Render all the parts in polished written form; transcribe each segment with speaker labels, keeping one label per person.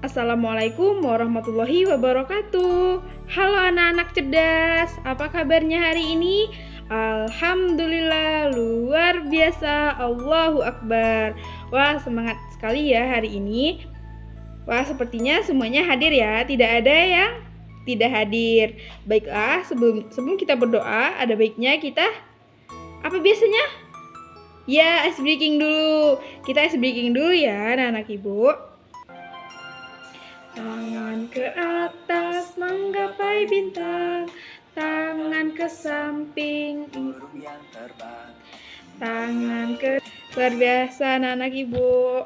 Speaker 1: Assalamualaikum warahmatullahi wabarakatuh. Halo anak-anak cerdas, apa kabarnya hari ini? Alhamdulillah, luar biasa, Allahu Akbar. Wah, semangat sekali ya hari ini. Wah, sepertinya semuanya hadir ya, tidak ada yang tidak hadir. Baiklah, sebelum kita berdoa, ada baiknya kita apa biasanya? Ya, ice breaking dulu. Kita ice breaking dulu ya, anak-anak ibu. Tangan ke atas menggapai bintang, tangan ke samping,
Speaker 2: burung yang terbang.
Speaker 1: tangan ke luar biasa anak-anak ibu.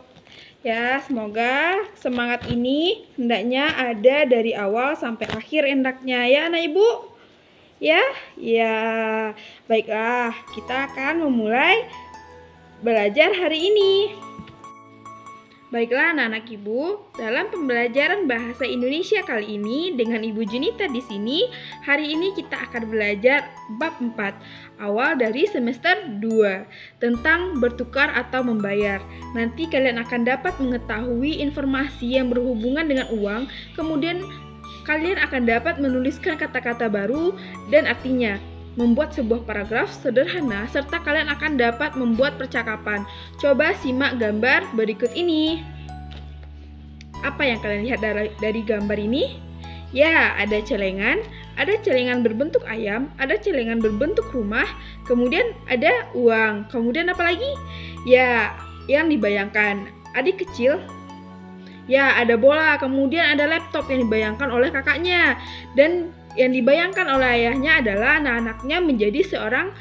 Speaker 1: Ya, semoga semangat ini hendaknya ada dari awal sampai akhir hendaknya ya anak ibu. Ya, baiklah, kita akan memulai belajar hari ini. Baiklah anak-anak ibu, dalam pembelajaran bahasa Indonesia kali ini dengan Ibu Junita di sini, hari ini kita akan belajar bab 4, awal dari semester 2, tentang bertukar atau membayar. Nanti kalian akan dapat mengetahui informasi yang berhubungan dengan uang, kemudian kalian akan dapat menuliskan kata-kata baru dan artinya. Membuat sebuah paragraf sederhana, serta kalian akan dapat membuat percakapan. Coba simak gambar berikut ini. Apa yang kalian lihat dari gambar ini? Ya, ada celengan berbentuk ayam, ada celengan berbentuk rumah, kemudian ada uang. Kemudian apa lagi? Ya, yang dibayangkan adik kecil. Ya, ada bola, kemudian ada laptop yang dibayangkan oleh kakaknya. Dan yang dibayangkan oleh ayahnya adalah anak-anaknya menjadi seorang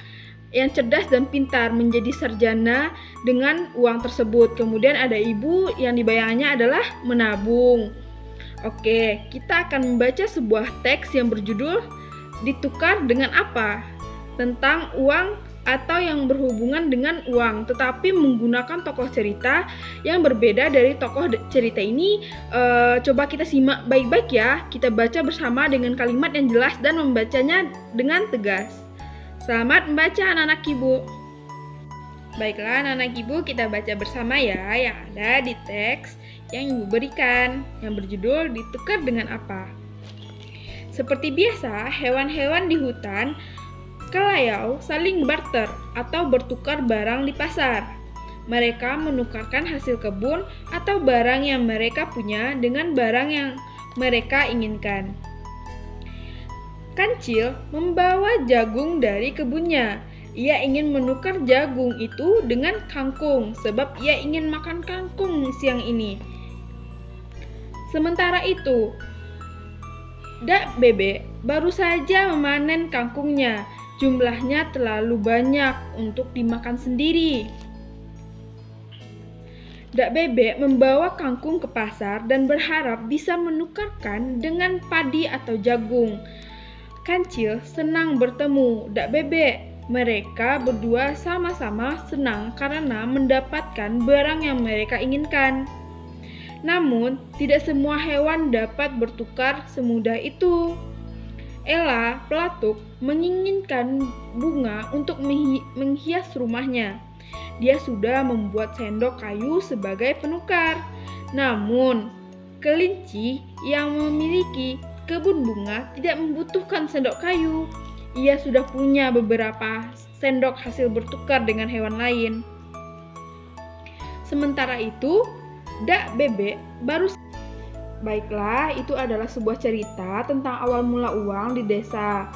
Speaker 1: yang cerdas dan pintar, menjadi sarjana dengan uang tersebut. Kemudian ada ibu yang dibayangannya adalah menabung. Oke, kita akan membaca sebuah teks yang berjudul Ditukar dengan apa? Tentang uang atau yang berhubungan dengan uang, tetapi menggunakan tokoh cerita yang berbeda dari tokoh cerita ini. Coba kita simak baik-baik ya. Kita baca bersama dengan kalimat yang jelas dan membacanya dengan tegas. Selamat membaca anak-anak ibu. Baiklah anak-anak ibu, kita baca bersama ya yang ada di teks yang ibu berikan, yang berjudul Ditukar dengan apa? Seperti biasa, hewan-hewan di hutan Kelayau saling barter atau bertukar barang di pasar. Mereka menukarkan hasil kebun atau barang yang mereka punya dengan barang yang mereka inginkan. Kancil membawa jagung dari kebunnya. Ia ingin menukar jagung itu dengan kangkung sebab ia ingin makan kangkung siang ini. Sementara itu, Dak Bebek baru saja memanen kangkungnya. Jumlahnya terlalu banyak untuk dimakan sendiri. Dak Bebek membawa kangkung ke pasar dan berharap bisa menukarkan dengan padi atau jagung. Kancil senang bertemu Dak Bebek. Mereka berdua sama-sama senang karena mendapatkan barang yang mereka inginkan. Namun, tidak semua hewan dapat bertukar semudah itu. Ella, pelatuk, menginginkan bunga untuk menghias rumahnya. Dia sudah membuat sendok kayu sebagai penukar. Namun, kelinci yang memiliki kebun bunga tidak membutuhkan sendok kayu. Ia sudah punya beberapa sendok hasil bertukar dengan hewan lain. Sementara itu, Dak Bebek baru. Baiklah, itu adalah sebuah cerita tentang awal mula uang di desa.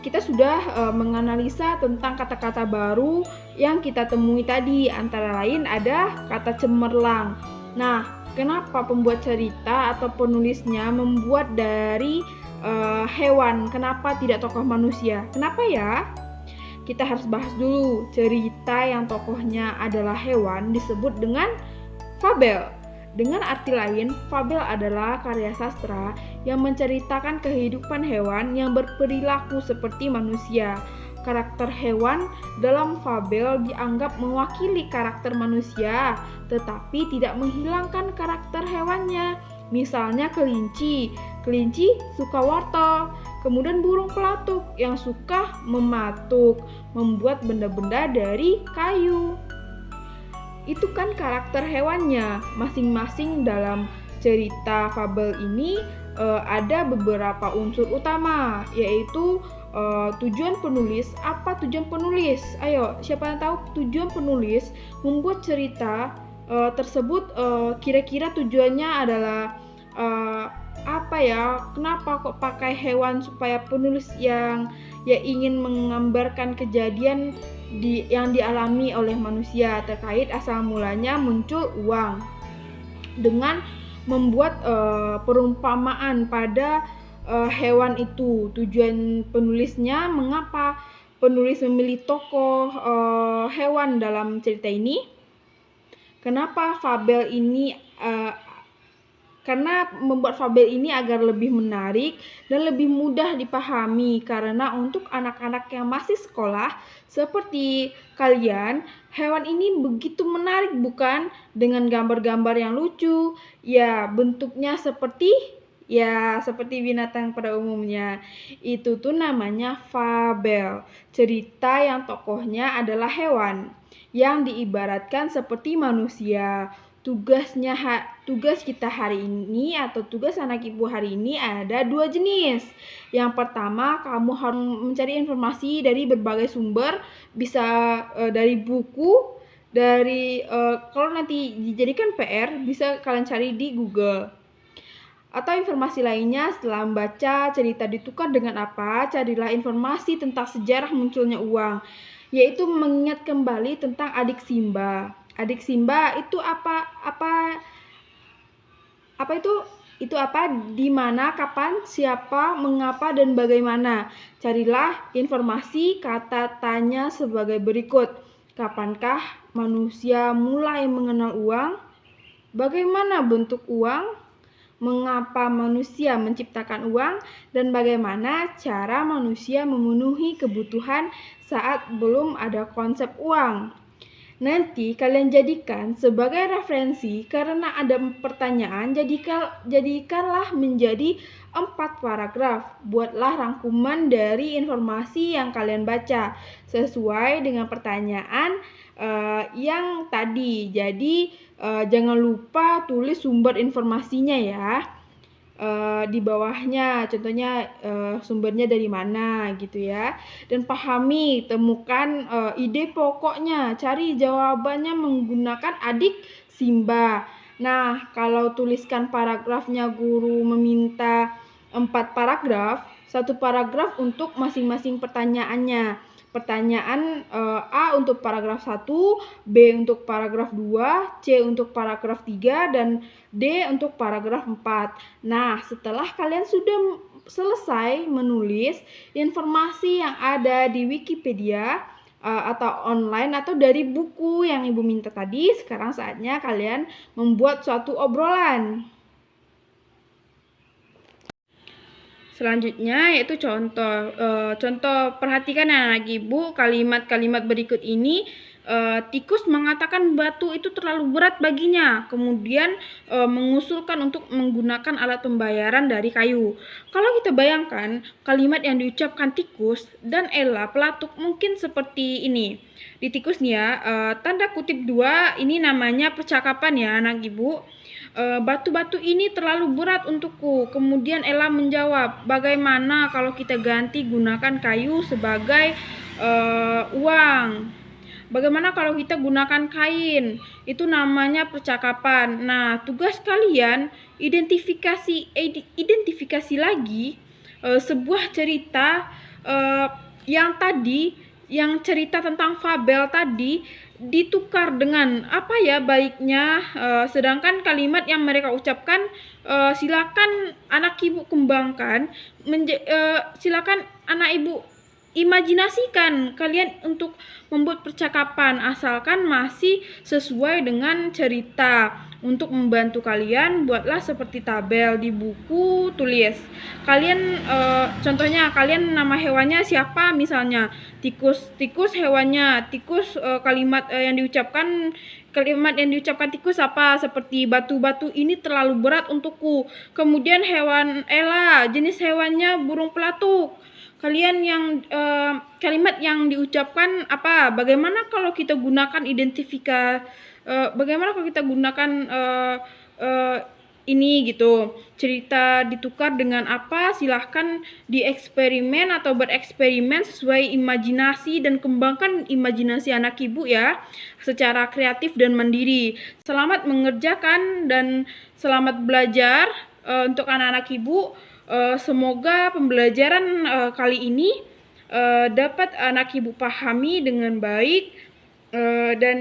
Speaker 1: Kita sudah menganalisa tentang kata-kata baru yang kita temui tadi. Antara lain ada kata cemerlang. Nah, kenapa pembuat cerita atau penulisnya membuat dari hewan? Kenapa tidak tokoh manusia? Kenapa ya? Kita harus bahas dulu. Cerita yang tokohnya adalah hewan disebut dengan fabel. Dengan arti lain, fabel adalah karya sastra yang menceritakan kehidupan hewan yang berperilaku seperti manusia. Karakter hewan dalam fabel dianggap mewakili karakter manusia, tetapi tidak menghilangkan karakter hewannya. Misalnya kelinci suka wortel. Kemudian burung pelatuk yang suka mematuk, membuat benda-benda dari kayu. Itu kan karakter hewannya, masing-masing dalam cerita fabel ini ada beberapa unsur utama, yaitu tujuan penulis. Apa tujuan penulis? Ayo, siapa yang tahu tujuan penulis membuat cerita tersebut? Kira-kira tujuannya adalah apa ya? Kenapa kok pakai hewan? Supaya penulis yang ingin menggambarkan kejadian yang dialami oleh manusia terkait asal mulanya muncul uang, dengan membuat perumpamaan pada hewan itu. Tujuan penulisnya, mengapa penulis memilih tokoh hewan dalam cerita ini? Kenapa fabel ini karena membuat fabel ini agar lebih menarik dan lebih mudah dipahami, karena untuk anak-anak yang masih sekolah seperti kalian, hewan ini begitu menarik bukan? Dengan gambar-gambar yang lucu, ya bentuknya seperti binatang pada umumnya. Itu tuh namanya fabel, cerita yang tokohnya adalah hewan yang diibaratkan seperti manusia. Tugas kita hari ini atau tugas anak ibu hari ini ada 2 jenis. Yang pertama, kamu harus mencari informasi dari berbagai sumber, bisa dari buku, dari kalau nanti dijadikan PR bisa kalian cari di Google. Atau informasi lainnya setelah membaca cerita ditukar dengan apa, carilah informasi tentang sejarah munculnya uang, yaitu mengingat kembali tentang adik Simba. Adik Simba itu apa itu? Itu apa, di mana, kapan, siapa, mengapa, dan bagaimana. Carilah informasi kata tanya sebagai berikut. Kapankah manusia mulai mengenal uang? Bagaimana bentuk uang? Mengapa manusia menciptakan uang? Dan bagaimana cara manusia memenuhi kebutuhan saat belum ada konsep uang? Nanti kalian jadikan sebagai referensi. Karena ada pertanyaan, jadikanlah menjadi 4 paragraf. Buatlah rangkuman dari informasi yang kalian baca sesuai dengan pertanyaan yang tadi. Jadi jangan lupa tulis sumber informasinya ya. Di bawahnya, contohnya sumbernya dari mana gitu ya. Dan pahami, temukan ide pokoknya, cari jawabannya menggunakan adik Simba. Nah, kalau tuliskan paragrafnya, guru meminta 4 paragraf, 1 paragraf untuk masing-masing pertanyaannya. Pertanyaan A untuk paragraf 1, B untuk paragraf 2, C untuk paragraf 3, dan D untuk paragraf 4. Nah, setelah kalian sudah selesai menulis informasi yang ada di Wikipedia atau online atau dari buku yang Ibu minta tadi, sekarang saatnya kalian membuat suatu obrolan. Selanjutnya yaitu contoh. Perhatikan anak ibu kalimat-kalimat berikut ini. Tikus mengatakan batu itu terlalu berat baginya, kemudian mengusulkan untuk menggunakan alat pembayaran dari kayu. Kalau kita bayangkan kalimat yang diucapkan tikus dan Ella pelatuk mungkin seperti ini. Di tikus nih ya, tanda kutip 2 ini namanya percakapan ya anak ibu. Batu-batu ini terlalu berat untukku. Kemudian Ella menjawab, bagaimana kalau kita ganti gunakan kayu sebagai uang? Bagaimana kalau kita gunakan kain? Itu namanya percakapan. Nah, tugas kalian identifikasi lagi sebuah cerita yang cerita tentang fabel tadi ditukar dengan apa ya baiknya, sedangkan kalimat yang mereka ucapkan silakan anak ibu kembangkan, silakan anak ibu imajinasikan kalian untuk membuat percakapan asalkan masih sesuai dengan cerita. Untuk membantu kalian, buatlah seperti tabel di buku tulis. Kalian contohnya kalian nama hewannya siapa, misalnya tikus hewannya, tikus kalimat yang diucapkan tikus apa, seperti batu-batu ini terlalu berat untukku. Kemudian hewan Ella, jenis hewannya burung pelatuk. Kalian yang kalimat yang diucapkan apa? Bagaimana kalau kita gunakan ini gitu. Cerita ditukar dengan apa? Silahkan dieksperimen atau bereksperimen sesuai imajinasi dan kembangkan imajinasi anak ibu ya, secara kreatif dan mandiri. Selamat mengerjakan dan selamat belajar untuk anak-anak ibu. Semoga pembelajaran kali ini dapat anak ibu pahami dengan baik. Dan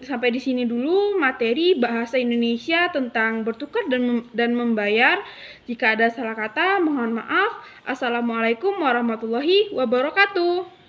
Speaker 1: sampai di sini dulu materi bahasa Indonesia tentang bertukar dan membayar. Jika ada salah kata, mohon maaf. Assalamualaikum warahmatullahi wabarakatuh.